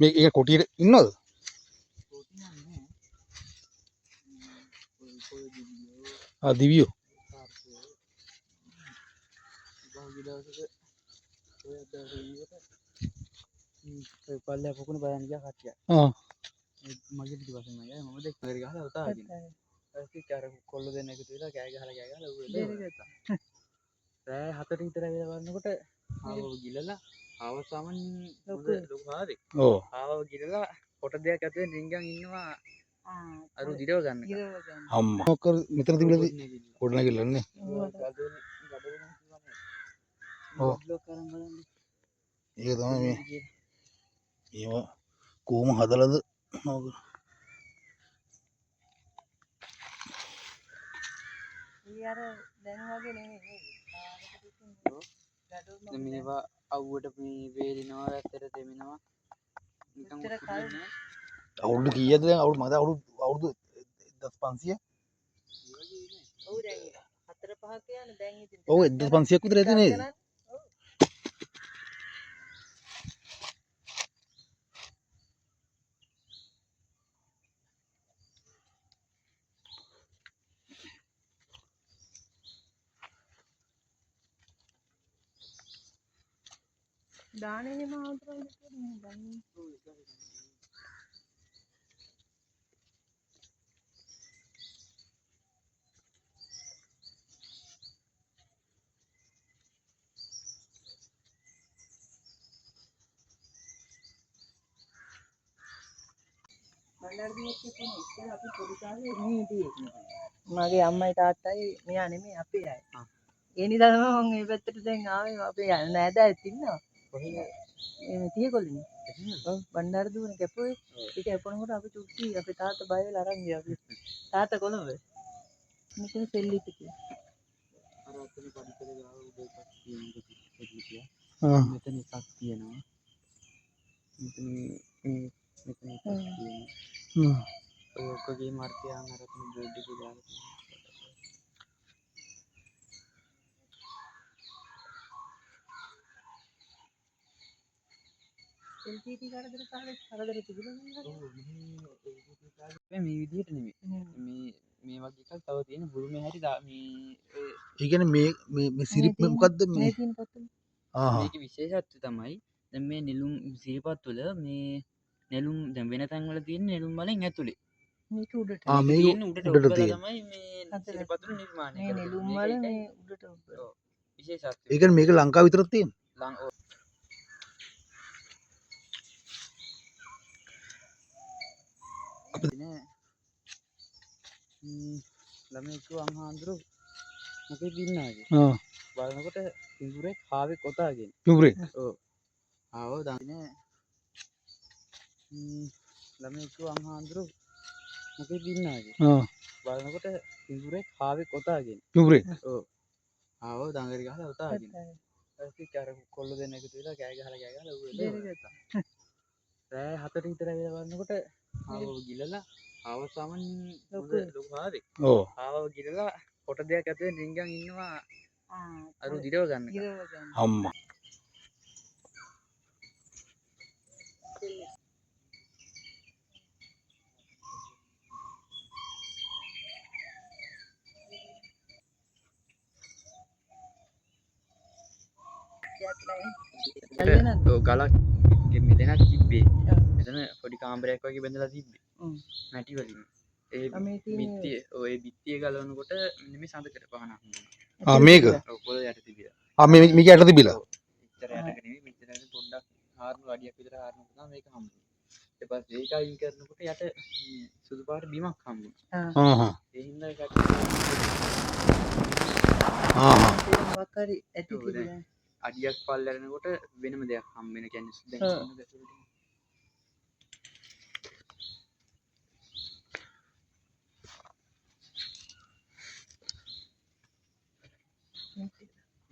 මේ කොටියේ ඉන්නවද? ආ දිවියෝ. පල්ලෙහා පොකුණ බලන්න ගියා කට්ටිය. මගේ පිටිපස්සෙන් මම ගියා. මම දැක්ක හරි ගහලා උතාගෙන. ඊට අර කොල්ල දෙන්න එකතු වෙලා කෑ ගහලා ඌ එළෙව්වා. රෑ 4ට විතර වෙලා බලනකොට ආවව ගිලලා ආව සාමාන්‍ය ලොකු හාරේ. ඔව්. ආවව ගිලලා කොට දෙයක් ඇතුලේ රින්ගන් ඉන්නවා. අර දිරව ගන්න. අම්මා. මොකද මෙතන තිබිලාද? කොට නැගිල්ලන්නේ. ඔව්. ඒක තමයි මේ. ඒවා කොහොම හදලාද? මේවා අවුවට මේ වේලිනවා ඇත්තට දෙමිනවා නිකන් උඩින්නේ අවුරුදු කීයද දැන්? අවුරුදු 1500. ඔව් දැන් 4-5ක් යන දැන් ඉතින් ඔව් 1500ක් විතර ඇති නේද? දානේ මාත්‍රා ඉතින් දැන් මගේ අම්මයි තාත්තයි මෙයා නෙමෙයි අපේ අය. ඒ නිසා තමයි මම මේ පැත්තට දැන් ආවේ. අපේ නෑදෑයත් ඉන්නවා. කොහෙද? මේ තියකොල්ලනේ. ඔව් බණ්ඩාර දුවනේ කැපුවේ. ඒක කැපුණකොට අපි චුට්ටි අපේ තාත්තා බය වෙලා අරන් ගියා අපි. තාත්තා කොළඹ. මෙතන සෙල්ලිත් කියලා. අර අතන පඩිකල ගාව උඩ එකක් තියෙනවා. මෙතන එකක් තියෙනවා. මෙතන එකක් තියෙනවා. ඔයකගේ මාර්කයන් අර තුන බෝඩ් එකේ දාලා තියෙනවා. එල්ටීටි කරදර තිබුණා මේ විදිහට නෙමෙයි. මේ වගේ එකක් තව තියෙන බුරුමේ හැටි මේ ඒ කියන්නේ මේ සිරිප් මොකද්ද මේ? තියෙන පොතේ. මේකේ විශේෂත්වය තමයි දැන් මේ නෙළුම් සිරිපත් වල මේ නෙළුම් දැන් වෙන තැන් වල තියෙන නෙළුම් වලින් ඇතුලේ මේක උඩට. මේක තියෙන උඩට ඔබලා තමයි මේ සිරිපත් වල නිර්මාණය මේ කරන්නේ. නෙළුම් වල මේ උඩට ඔබලා. ඔව් විශේෂත්වය. ඒ කියන්නේ මේක ලංකාව විතරක් තියෙන. ළමයි කිව්වා අම්හාඳුරු මොකෙද ඉන්නාගේ? බලනකොට පිඟුරේ කාවේ කොටාගෙන. පිඟුරේ? ඔව්. ආවෝ දන්නේ ළමයි කිව්වා අම්හාඳුරු මොකෙද ඉන්නාගේ? බලනකොට පිඟුරේ කාවේ කොටාගෙන. පිඟුරේ? ඔව්. ආවෝ දඟලි ගහලා උතාගෙන. ඊට අර කොල්ල දෙන්න එකතු වෙලා කෑ ගහලා ඌ එළෙව්වා. රෑ 4ට විතර වෙලා බලනකොට ආවව ගිලලා ආව සාමාන්‍ය ලොකු හාරේ. ඔව්. ආවව ගිලලා කොට දෙයක් ඇතුලේ රින්ගන් ඉන්නවා. අර දිරව ගන්න. අම්මා. ගලක් මෙතනක් තිබ්බේ. මෙතන පොඩි කාමරයක් වගේ බඳලා තිබ්බේ. මැටි වලින්. ඒ බිත්තිය ඔය බිත්තිය ගලවනකොට මෙන්න මේ සඳකඩ පහනක් වුණා. මේක? ඔව් පොළ යට තිබිලා. මේක යට තිබිලා. ඉතර යටක නෙමෙයි මෙතන පොඩ්ඩක් හාරන අඩියක් විතර හාරන තමයි මේක හම්බුනේ. ඊට පස්සේ ඒක අයින් කරනකොට යට සුදු පාට බිමක් හම්බුනා. ඒ හින්දා ඒකට මොකක් හරි ඇති තිබුණා. අඩියක් පල්ල යනකොට වෙනම දෙයක් හම්බ වෙන කියන්නේ දැන්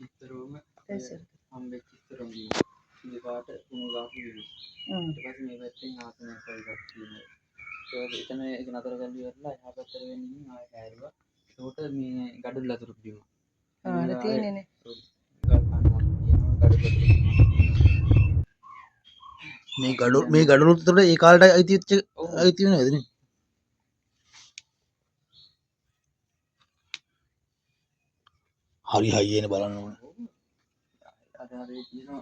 ඉතරම හම්බෙච්ච ඉතරම ඉතින් පාට තුන ගාපු වෙනවා. ඊට පස්සේ මේ පැත්තෙන් ආසනයක් වගේ තියෙනවා. ඒක එතන ඒක නතර කරලා ඉවරලා එහා පැත්තට වෙන්නේ ආයෙ හැරුවා. ඒකට මේ ගඩොල් අතුරු බිම. අර තියෙන්නේ නේ. මේ ගඩොලු උතර ඒ කාලට අයිති වෙච්ච අයිති වෙනවද නේ? හරි හයියනේ බලන්න ඕන.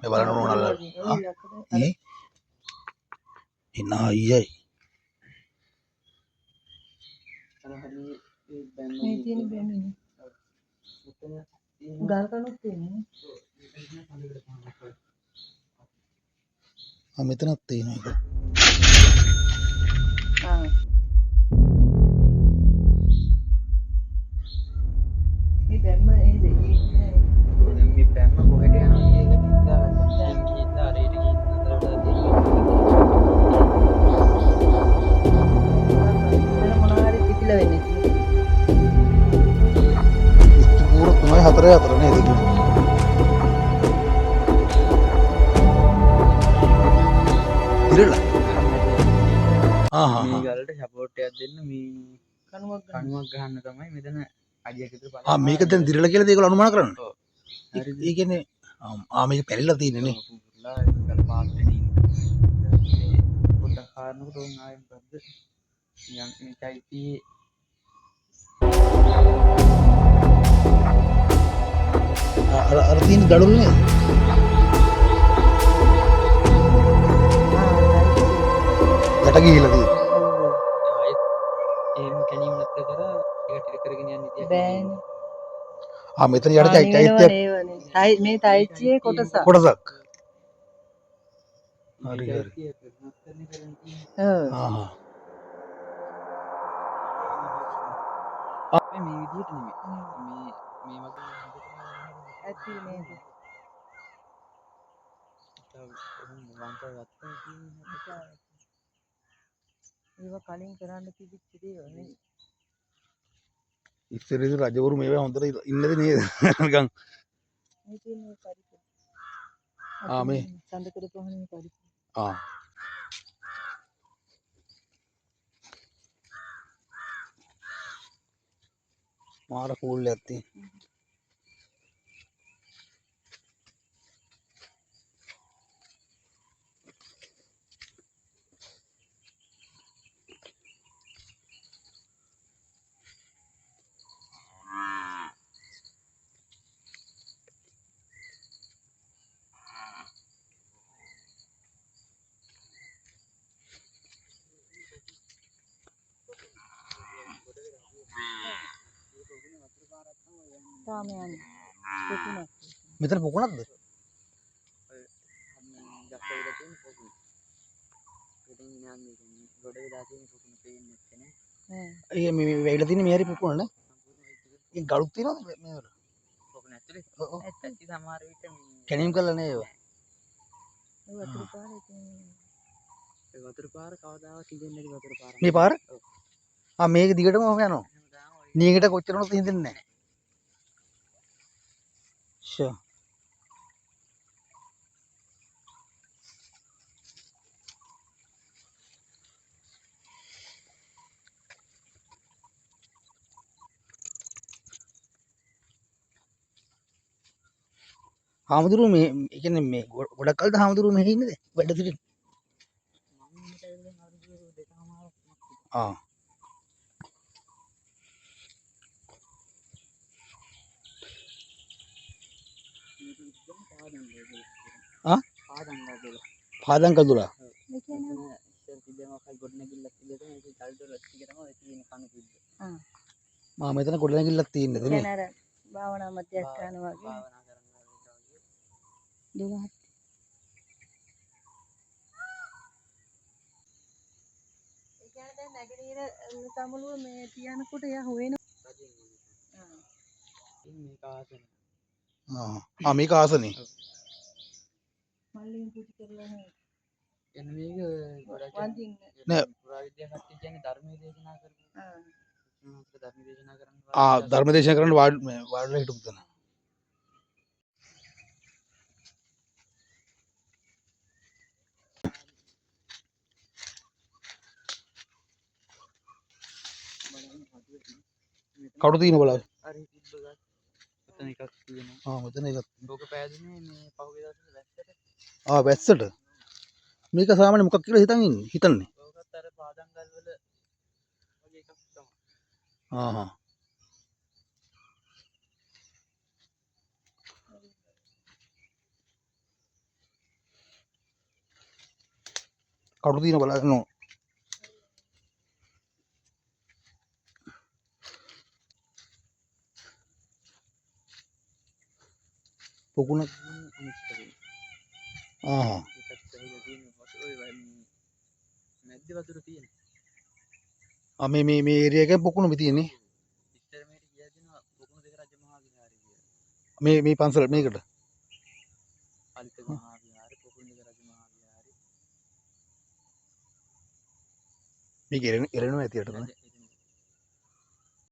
මේ බලන්න ඕන නල්ල. නේ? එන්න හයියයි. මේ තියෙන බැමිනේ. ගල් කණුත් තියෙන්නේ. මෙතනත් තියෙනවා එක. මේ බැම්ම ඒ දෙකේ දැන් මේ බැම්ම කොහෙට යනවා කියලා හිතා දැන් ගිහින් ආරේට ගිහින් අතරට මොනවා හරි පිටිල වෙන්නේ කියලා. පූර 3 4 4 නේද? ඉරලා. මේ ගලට සපෝට් එකක් දෙන්න මේ කණුවක් කණුවක් ගහන්න තමයි මෙතන අඩියක් විතර බලන්න. මේක දැන් දිරලා කියලා ඒගොල්ලෝ අනුමාන කරන්නේ. ඔව්. ඒ කියන්නේ මේක පැලිලා තියෙන්නේ නේ. පුරලා ගල පාටට ඉන්න. පොඩ්ඩක් කාරණකට උන් ආයෙත් බද්ද. යම් මේකයි tie අර තියෙන ගඩොල් නේද? යට ගිහිලා තියෙන්නේ. ආයෙත් එහෙම කැණීම් නැත්තර කර ඒක ටික කරගෙන යන්න ඉතින් බෑනේ. මෙතන යට චෛත්‍යයක් මේ තයිච්චියේ කොටසක්. කොටසක්. හරි හරි. මේ විදිහට නෙමෙයි. මේ වගේ ඇති නේද? වංකා ගත්තා කියන්නේ ඒවා කලින් කරන්න තිබිච්ච දේවල් නේ. ඉස්සරේ රජවරු මේවා හොඳට ඉන්නද නේද? නිකන් මේ තියෙන පරිපූර්ණ. මේ සඳකඩ පොහොනේ පරිපූර්ණ. මාර කූල් එකක් තියෙනවා. තාම යන්නේ. පොකුණක්. මෙතන පොකුණක්ද? ගස්වල තියෙන පොකුණ. ඒකෙන් යන්නේ ගොඩේ දාලා තියෙන පොකුණ පේන්නේ නැත්තේ නේ. මේ වෙයිලා තියෙන මේ හරි පොකුණ නේ? ඒ ගලුත් තියෙනවද මේ වල? පොකුණ ඇතුලේ. ඇත්තටම සමහර විට මේ කැණීම් කරලා නේ ඒවා. ඒ වතුර පාරේ තියෙන. ඒ වතුර පාර කවදාවත් හිතෙන්නේ නැති වතුර පාර. මේ පාර? මේක දිගටම ඔහම යනවා. නීගෙට කොච්චර වුණත් හිතෙන්නේ නැහැ. ෂෝ. හාමුදුරුවෝ මේ ඒ කියන්නේ මේ ගොඩක් කල්ද හාමුදුරුවෝ මෙහි ඉන්නද? වැඩ සිටින්. පාදම් කඳුලා. මේ කියන්නේ ඉස්සර තිබෙනවා ගොඩනැගිල්ලක් තිබෙනවා ඒක ගල්දොර ටික තමයි තියෙන කණු තිබ්බ. මෙතන ගොඩනැගිල්ලක් තියෙන්නද නේ? කියන අර භාවනා මධ්‍යස්ථාන වගේ. භාවනා කරන්න වගේ. දෙවහත්. ඒ කියන්නේ දැන් නැගිනීර සමුළුව මේ තියනකොට එයා හොයනවා. මේක ආසන. මේක ආසනේ. මල්ලින් පුටි කරලා නෑ. එන මේක ගොඩක් වන්දින්න නෑ පුරාවිද්‍යා කට්ටිය කියන්නේ ධර්මයේ දේශනා කරනවා. ධර්ම දේශනා කරන්න. ධර්ම දේශනා කරන්න වාඩිලා හිටපු තැන. කවුරු තියෙන බලන්න. හරි තිබ්බ ගස්. මෙතන එකක් තියෙනවා. මෙතන එකක්. ලෝක පෑදුනේ මේ පහුගිය දවස්වල වැස්සට. වැස්සට. මේක සාමාන්‍ය මොකක් කියලා හිතන්නේ. ඕකත් අර පාදම් ගල් වල වගේ එකක් තමයි. ආහා. කටු තියෙන බලන්න. පොකුණ ආහා. ඒකත් ඇහිලා තියෙන ඔය මැද්ද වතුර තියෙන. මේ ඒරියා එකේ පොකුණ තියෙන්නේ. ඉස්සර මේට ගියා දෙනවා පොකුණු දෙක රජ මහා විහාරය කියලා. මේ පන්සල මේකට. අලිත මහා විහාරය පොකුණු දෙක රජ මහා විහාරය. මේක එරෙනවා ඇතියට තමයි.